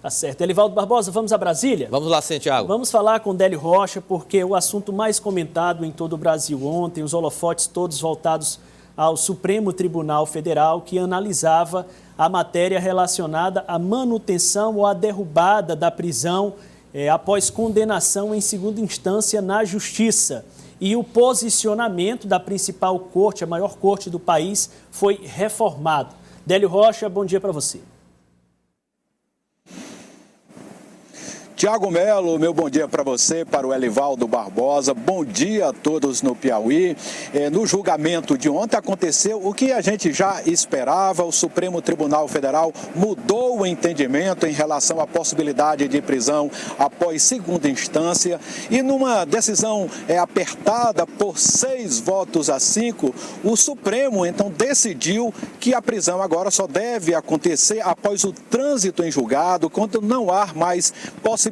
Tá certo. Elivaldo Barbosa, vamos a Brasília? Vamos lá, Santiago. Vamos falar com Délio Rocha, porque o assunto mais comentado em todo o Brasil ontem, os holofotes todos voltados ao Supremo Tribunal Federal, que analisava a matéria relacionada à manutenção ou à derrubada da prisão após condenação em segunda instância na Justiça. E o posicionamento da principal corte, a maior corte do país, foi reformado. Délio Rocha, bom dia para você. Tiago Melo, meu bom dia para você, para o Elivaldo Barbosa. Bom dia a todos no Piauí. No julgamento de ontem aconteceu o que a gente já esperava. O Supremo Tribunal Federal mudou o entendimento em relação à possibilidade de prisão após segunda instância. E numa decisão apertada por 6-5, o Supremo então decidiu que a prisão agora só deve acontecer após o trânsito em julgado, quando não há mais possibilidades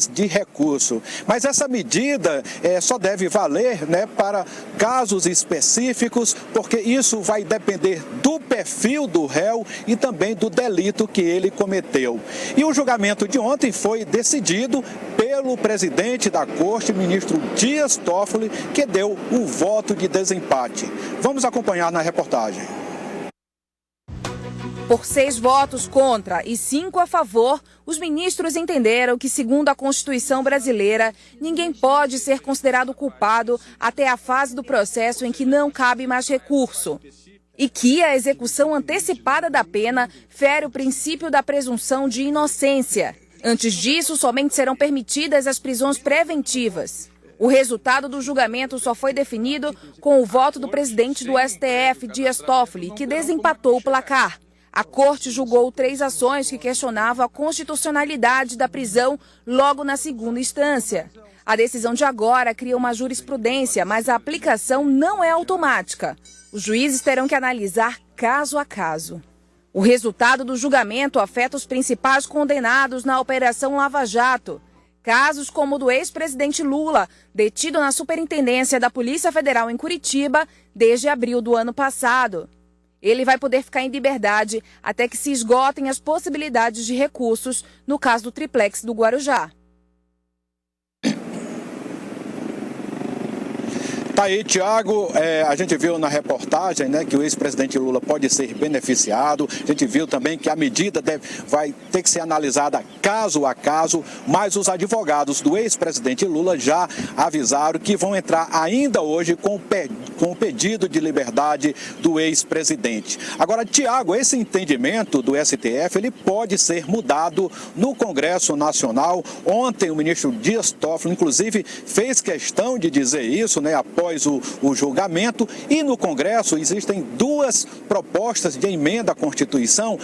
de recurso. Mas essa medida só deve valer para casos específicos, porque isso vai depender do perfil do réu e também do delito que ele cometeu. E o julgamento de ontem foi decidido pelo presidente da Corte, ministro Dias Toffoli, que deu o voto de desempate. Vamos acompanhar na reportagem. Por 6 votos contra e 5 a favor, os ministros entenderam que, segundo a Constituição brasileira, ninguém pode ser considerado culpado até a fase do processo em que não cabe mais recurso. E que a execução antecipada da pena fere o princípio da presunção de inocência. Antes disso, somente serão permitidas as prisões preventivas. O resultado do julgamento só foi definido com o voto do presidente do STF, Dias Toffoli, que desempatou o placar. A Corte julgou 3 ações que questionavam a constitucionalidade da prisão logo na segunda instância. A decisão de agora cria uma jurisprudência, mas a aplicação não é automática. Os juízes terão que analisar caso a caso. O resultado do julgamento afeta os principais condenados na Operação Lava Jato. Casos como o do ex-presidente Lula, detido na Superintendência da Polícia Federal em Curitiba desde abril do ano passado. Ele vai poder ficar em liberdade até que se esgotem as possibilidades de recursos no caso do triplex do Guarujá. Tá aí, Tiago, a gente viu na reportagem que o ex-presidente Lula pode ser beneficiado. A gente viu também que a medida vai ter que ser analisada caso a caso, mas os advogados do ex-presidente Lula já avisaram que vão entrar ainda hoje com o pedido de liberdade do ex-presidente. Agora, Tiago, esse entendimento do STF ele pode ser mudado no Congresso Nacional. Ontem o ministro Dias Toffoli, inclusive, fez questão de dizer isso, após o julgamento, e no Congresso existem 2 propostas de emenda à Constituição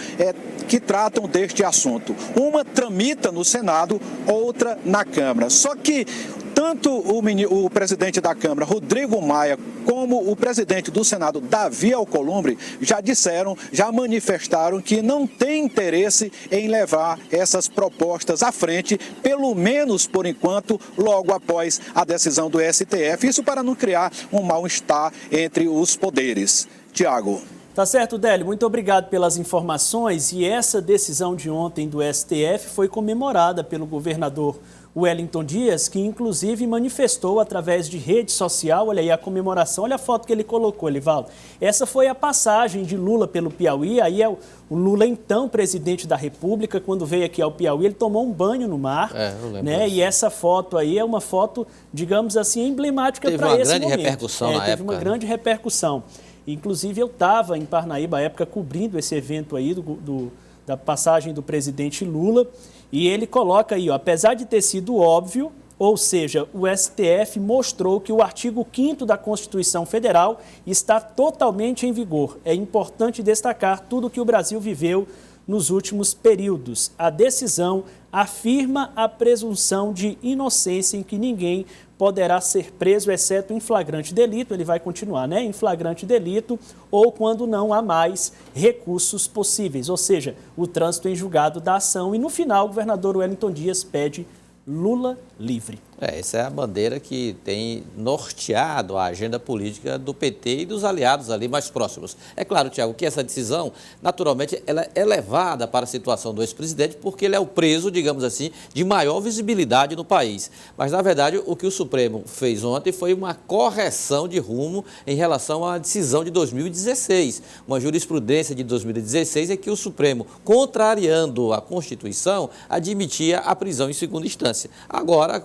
que tratam deste assunto. Uma tramita no Senado, outra na Câmara. Só que tanto o presidente da Câmara, Rodrigo Maia, como o presidente do Senado, Davi Alcolumbre, já manifestaram que não tem interesse em levar essas propostas à frente, pelo menos por enquanto, logo após a decisão do STF. Isso para não criar um mal-estar entre os poderes. Tiago. Tá certo, Délio. Muito obrigado pelas informações. E essa decisão de ontem do STF foi comemorada pelo governador Wellington Dias, que inclusive manifestou através de rede social, olha aí a comemoração, olha a foto que ele colocou, Elivaldo. Essa foi a passagem de Lula pelo Piauí, aí o Lula, então presidente da República, quando veio aqui ao Piauí, ele tomou um banho no mar, e essa foto aí é uma foto, digamos assim, emblemática para esse momento. Teve uma grande repercussão na época. Teve uma grande repercussão. Inclusive eu estava em Parnaíba, à época, cobrindo esse evento aí da passagem do presidente Lula, e ele coloca aí, apesar de ter sido óbvio, ou seja, o STF mostrou que o artigo 5º da Constituição Federal está totalmente em vigor. É importante destacar tudo o que o Brasil viveu nos últimos períodos. A decisão afirma a presunção de inocência em que ninguém poderá ser preso, exceto em flagrante delito, ele vai continuar, em flagrante delito, ou quando não há mais recursos possíveis, ou seja, o trânsito em julgado da ação. E no final, o governador Wellington Dias pede Lula livre. Essa é a bandeira que tem norteado a agenda política do PT e dos aliados ali mais próximos. É claro, Tiago, que essa decisão, naturalmente, ela é levada para a situação do ex-presidente porque ele é o preso, digamos assim, de maior visibilidade no país. Mas, na verdade, o que o Supremo fez ontem foi uma correção de rumo em relação à decisão de 2016. Uma jurisprudência de 2016 é que o Supremo, contrariando a Constituição, admitia a prisão em segunda instância. Agora,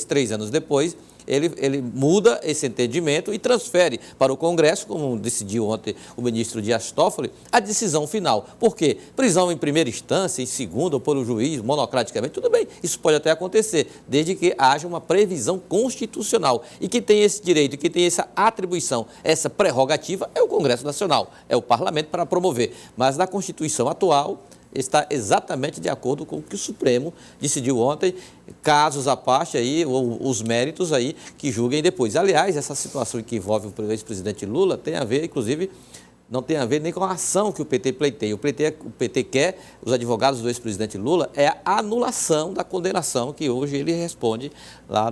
3 anos depois, ele muda esse entendimento e transfere para o Congresso, como decidiu ontem o ministro Dias Toffoli, a decisão final. Por quê? Prisão em primeira instância, em segunda, ou por um juiz, monocraticamente, tudo bem, isso pode até acontecer, desde que haja uma previsão constitucional. E que tem esse direito, que tem essa atribuição, essa prerrogativa, é o Congresso Nacional, é o Parlamento para promover. Mas na Constituição atual, está exatamente de acordo com o que o Supremo decidiu ontem, casos à parte aí, ou os méritos aí que julguem depois. Aliás, essa situação que envolve o ex-presidente Lula tem a ver, inclusive, não tem a ver nem com a ação que o PT pleiteia. O PT quer, os advogados do ex-presidente Lula, é a anulação da condenação que hoje ele responde lá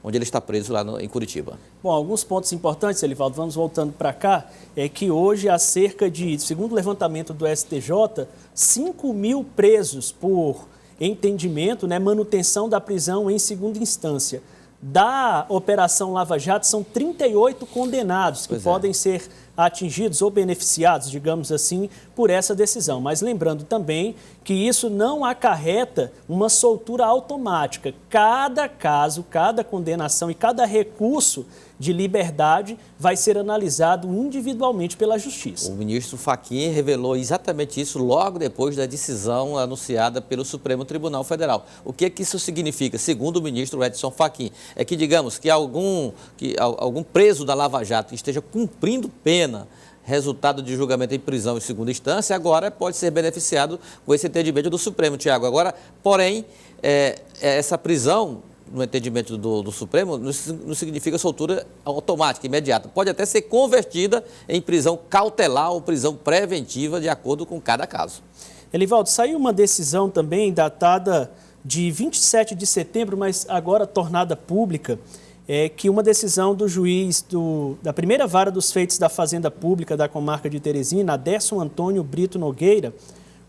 onde ele está preso, lá em Curitiba. Bom, alguns pontos importantes, Elivaldo, vamos voltando para cá, é que hoje há cerca de, segundo o levantamento do STJ, 5 mil presos por entendimento, manutenção da prisão em segunda instância. Da Operação Lava Jato, são 38 condenados que podem ser atingidos ou beneficiados, digamos assim, por essa decisão. Mas lembrando também que isso não acarreta uma soltura automática. Cada caso, cada condenação e cada recurso de liberdade vai ser analisado individualmente pela Justiça. O ministro Fachin revelou exatamente isso logo depois da decisão anunciada pelo Supremo Tribunal Federal. O que é que isso significa, segundo o ministro Edson Fachin? É que, digamos, que algum preso da Lava Jato que esteja cumprindo pena, resultado de julgamento em prisão em segunda instância, agora pode ser beneficiado com esse entendimento do Supremo, Tiago. Agora, porém, essa prisão, no entendimento do Supremo, não significa soltura automática, imediata. Pode até ser convertida em prisão cautelar ou prisão preventiva, de acordo com cada caso. Elivaldo, saiu uma decisão também datada de 27 de setembro, mas agora tornada pública, que uma decisão do juiz da primeira vara dos feitos da Fazenda Pública da comarca de Teresina, Aderson Antônio Brito Nogueira,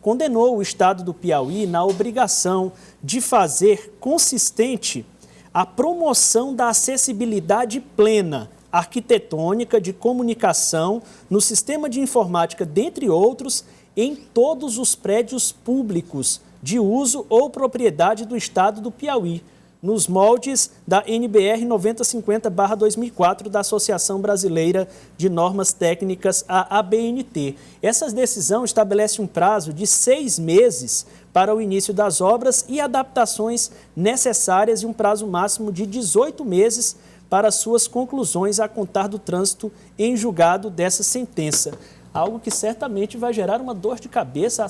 condenou o Estado do Piauí na obrigação de fazer consistente a promoção da acessibilidade plena, arquitetônica, de comunicação, no sistema de informática, dentre outros, em todos os prédios públicos de uso ou propriedade do Estado do Piauí, nos moldes da NBR 9050/2004 da Associação Brasileira de Normas Técnicas, a ABNT. Essa decisão estabelece um prazo de 6 meses para o início das obras e adaptações necessárias e um prazo máximo de 18 meses para suas conclusões a contar do trânsito em julgado dessa sentença. Algo que certamente vai gerar uma dor de cabeça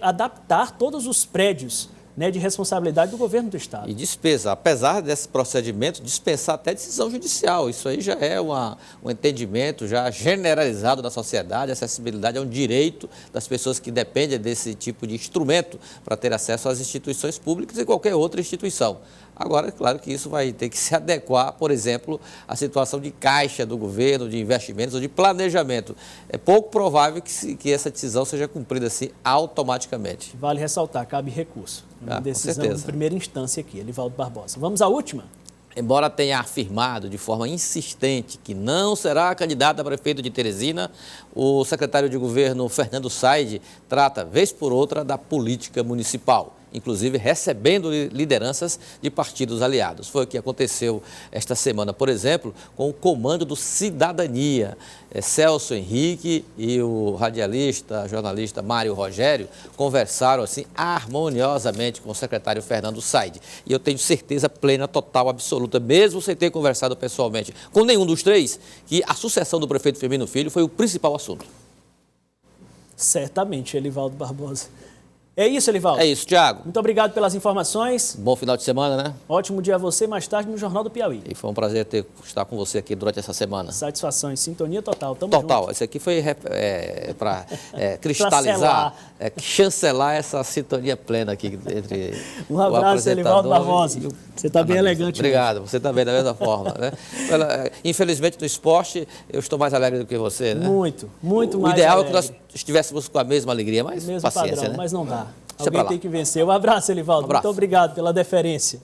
adaptar todos os prédios de responsabilidade do governo do Estado. E despesa, apesar desse procedimento, dispensar até decisão judicial. Isso aí já é um entendimento já generalizado da sociedade. A acessibilidade é um direito das pessoas que dependem desse tipo de instrumento para ter acesso às instituições públicas e qualquer outra instituição. Agora, é claro que isso vai ter que se adequar, por exemplo, à situação de caixa do governo, de investimentos ou de planejamento. É pouco provável que essa decisão seja cumprida assim automaticamente. Vale ressaltar, cabe recurso. Uma decisão de primeira instância aqui, Elivaldo Barbosa. Vamos à última? Embora tenha afirmado de forma insistente que não será candidato a prefeito de Teresina, o secretário de governo Fernando Said trata, vez por outra, da política municipal, inclusive recebendo lideranças de partidos aliados. Foi o que aconteceu esta semana, por exemplo, com o Comando do Cidadania. Celso Henrique e o radialista, jornalista Mário Rogério conversaram assim harmoniosamente com o secretário Fernando Said. E eu tenho certeza plena, total, absoluta, mesmo sem ter conversado pessoalmente com nenhum dos três, que a sucessão do prefeito Firmino Filho foi o principal assunto. Certamente, Elivaldo Barbosa. É isso, Elivaldo? É isso, Tiago. Muito obrigado pelas informações. Bom final de semana, né? Ótimo dia a você, mais tarde no Jornal do Piauí. E foi um prazer estar com você aqui durante essa semana. Satisfação e sintonia total. Tamo Total. junto. Esse aqui foi para cristalizar, chancelar essa sintonia plena aqui entre Um abraço, Elivaldo Barbosa. e o Você está bem elegante. Obrigado, você também, da mesma forma. Né? Infelizmente, no esporte, eu estou mais alegre do que você, né? Muito mais O ideal alegre. é que nós estivéssemos com a mesma alegria, mas Mesmo paciência, padrão, né? mas não dá. Deixa pra Alguém lá. tem que vencer. Um abraço, Elivaldo. Um abraço. Muito obrigado pela deferência.